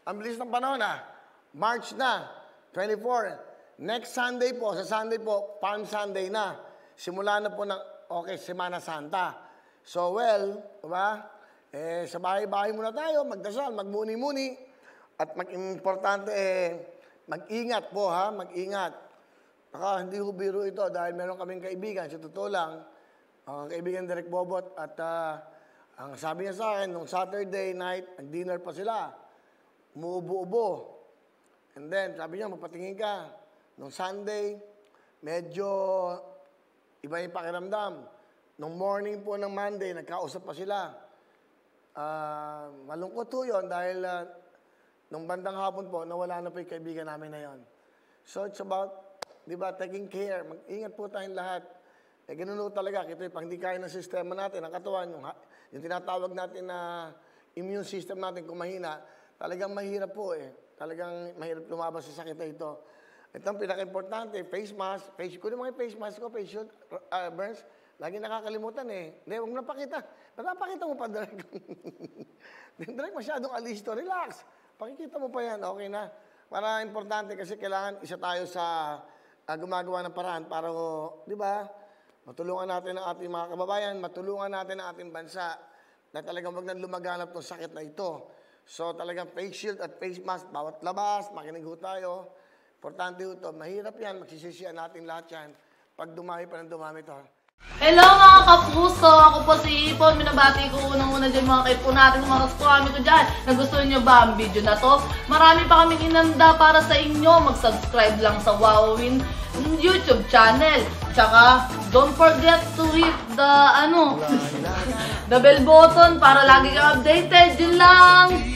Ang bilis ng panahon March na, 24. Next Sunday po, sa Sunday po, Palm Sunday na. Simula na po ng, Semana Santa. So, well, diba? Sa bahay-bahay muna tayo, magdasal, magmuni-muni. At mag-importante, mag-ingat po mag-ingat. Hindi ko biro ito dahil meron kaming kaibigan, sa totoo lang, kaibigan Direk Bobot, at ang sabi niya sa akin, nung Saturday night, dinner pa sila, umuubo-ubo. And then, sabi niya, mapatingin ka. Nung Sunday, medyo iba yung pakiramdam. Nung morning po ng Monday, nagkausap pa sila. Malungkot po yun dahil nung bandang hapon po, nawala na po yung kaibigan namin na yun. So, it's about, di ba, taking care. Mag-ingat po tayong lahat. Ganun po talaga. Ito yung pang di kaya ng sistema natin, ang katawan, yung tinatawag natin na immune system natin kung mahina, talagang mahirap po Talagang mahirap lumabas sa sakit na ito. Ito ang pinaka-importante, face mask. Kunin mo yung face mask ko, face shield, Burns. Lagi nakakalimutan Hindi, huwag napakita. Napapakita mo pa, Direk. Direk, masyadong alisto. Relax. Pakikita mo pa yan. Okay na. Para importante kasi kailangan isa tayo sa gumagawa ng paraan para, di ba, matulungan natin ang ating mga kababayan, matulungan natin ang ating bansa na talagang wag na lumaganap ng sakit na ito. So talagang face shield at face mask, bawat labas, makinig tayo. Importante ito. Mahirap yan. Magsisisiyan natin lahat yan. Pag dumami pa ng dumami ito. Hello mga kapuso! Ako po si Ipon. Minabati ko unang-una dyan mga kaipo natin, mga kaskwami ko dyan. Nagustuhan nyo ba ang video na to? Marami pa kaming inanda para sa inyo. Mag-subscribe lang sa Wowin YouTube channel. Tsaka, don't forget to hit the, the bell button para lagi kang updated. Yun lang!